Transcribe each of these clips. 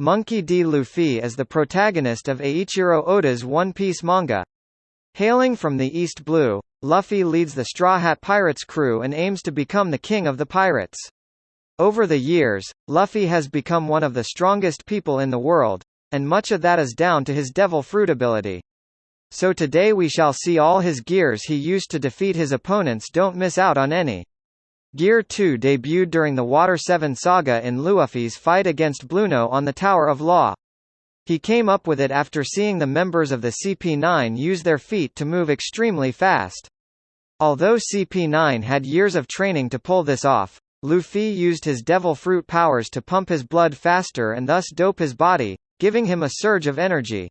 Monkey D. Luffy is the protagonist of Eiichiro Oda's One Piece manga. Hailing from the East Blue, Luffy leads the Straw Hat Pirates crew and aims to become the king of the pirates. Over the years, Luffy has become one of the strongest people in the world, and much of that is down to his devil fruit ability. So today we shall see all his gears he used to defeat his opponents. Don't miss out on any. Gear 2 debuted during the Water 7 saga in Luffy's fight against Blueno on the Tower of Law. He came up with it after seeing the members of the CP9 use their feet to move extremely fast. Although CP9 had years of training to pull this off, Luffy used his devil fruit powers to pump his blood faster and thus dope his body, giving him a surge of energy.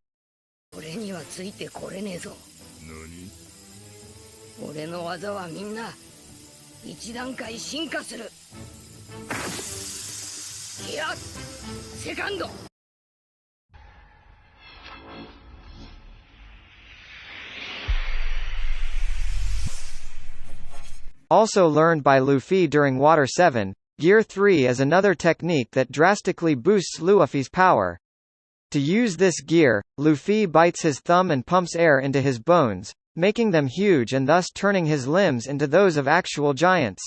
Also learned by Luffy during Water 7, Gear 3 is another technique that drastically boosts Luffy's power. To use this gear, Luffy bites his thumb and pumps air into his bones, making them huge and thus turning his limbs into those of actual giants.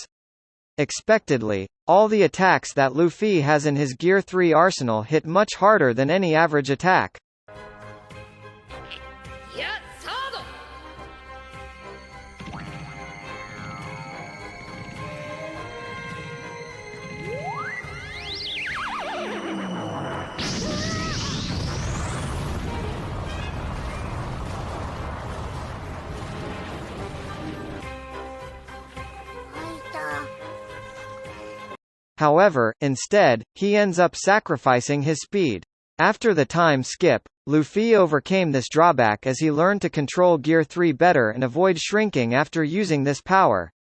Expectedly, all the attacks that Luffy has in his Gear 3 arsenal hit much harder than any average attack. However, instead, he ends up sacrificing his speed. After the time skip, Luffy overcame this drawback as he learned to control Gear 3 better and avoid shrinking after using this power.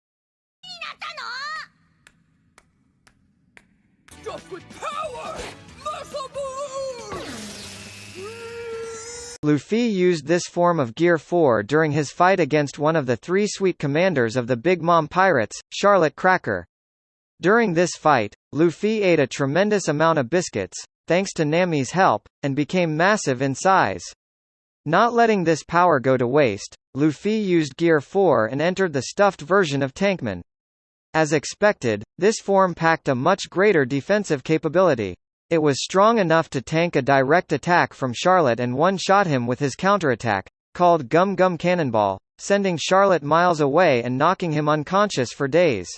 Luffy used this form of Gear 4 during his fight against one of the three sweet commanders of the Big Mom Pirates, Charlotte Cracker. During this fight, Luffy ate a tremendous amount of biscuits, thanks to Nami's help, and became massive in size. Not letting this power go to waste, Luffy used Gear 4 and entered the stuffed version of Tankman. As expected, this form packed a much greater defensive capability. It was strong enough to tank a direct attack from Charlotte and one-shot him with his counterattack, called Gum Gum Cannonball, sending Charlotte miles away and knocking him unconscious for days.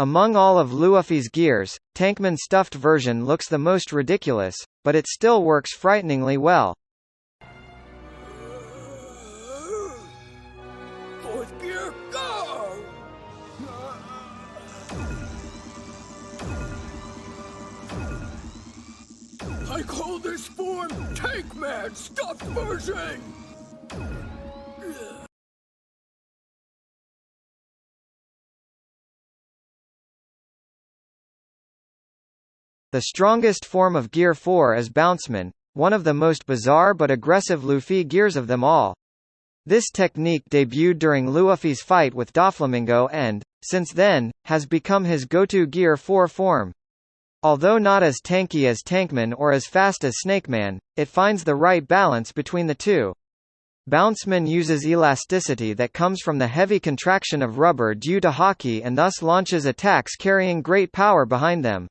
Among all of Luffy's gears, Tankman's stuffed version looks the most ridiculous, but it still works frighteningly well. Fourth gear, go! I call this form Tankman stuffed version! The strongest form of Gear 4 is Boundman, one of the most bizarre but aggressive Luffy gears of them all. This technique debuted during Luffy's fight with Doflamingo and, since then, has become his go-to Gear 4 form. Although not as tanky as Tankman or as fast as Snakeman, it finds the right balance between the two. Boundman uses elasticity that comes from the heavy contraction of rubber due to hockey and thus launches attacks carrying great power behind them.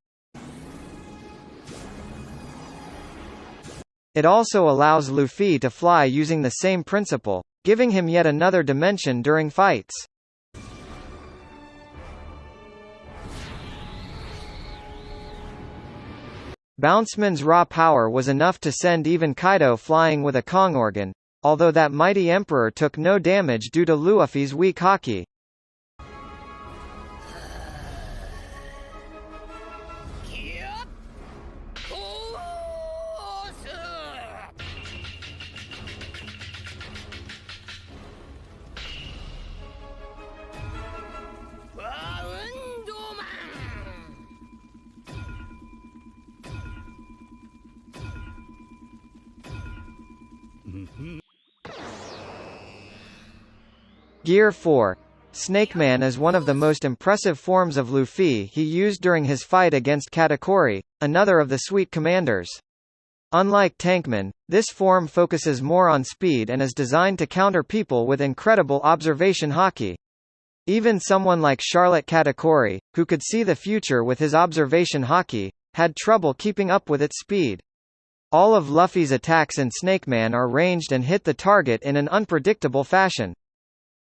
It also allows Luffy to fly using the same principle, giving him yet another dimension during fights. Boundman's raw power was enough to send even Kaido flying with a Kong organ, although that mighty emperor took no damage due to Luffy's weak hockey. Gear 4. Snakeman is one of the most impressive forms of Luffy he used during his fight against Katakuri, another of the Sweet Commanders. Unlike Tankman, this form focuses more on speed and is designed to counter people with incredible observation haki. Even someone like Charlotte Katakuri, who could see the future with his observation haki, had trouble keeping up with its speed. All of Luffy's attacks in Snakeman are ranged and hit the target in an unpredictable fashion.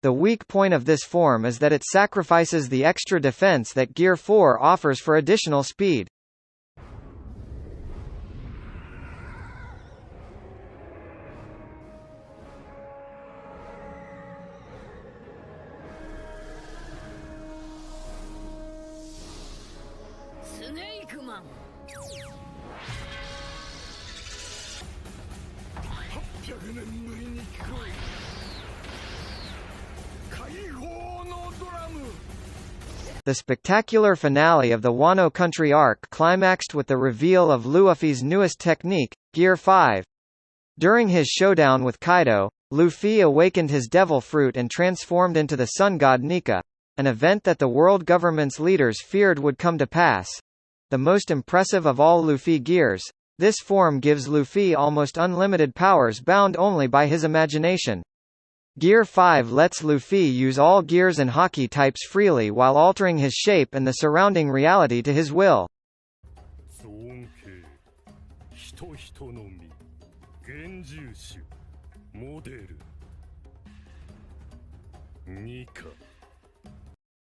The weak point of this form is that it sacrifices the extra defense that Gear 4 offers for additional speed. Snakeman. The spectacular finale of the Wano Country arc climaxed with the reveal of Luffy's newest technique, Gear 5. During his showdown with Kaido, Luffy awakened his devil fruit and transformed into the sun god Nika, an event that the world government's leaders feared would come to pass. The most impressive of all Luffy gears, this form gives Luffy almost unlimited powers bound only by his imagination. Gear 5 lets Luffy use all gears and haki types freely while altering his shape and the surrounding reality to his will.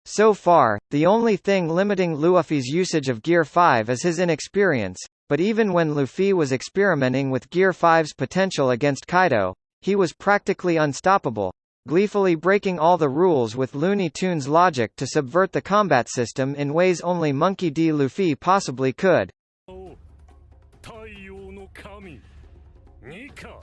So far, the only thing limiting Luffy's usage of Gear 5 is his inexperience, but even when Luffy was experimenting with Gear 5's potential against Kaido, he was practically unstoppable, gleefully breaking all the rules with Looney Tunes logic to subvert the combat system in ways only Monkey D. Luffy possibly could. Nika.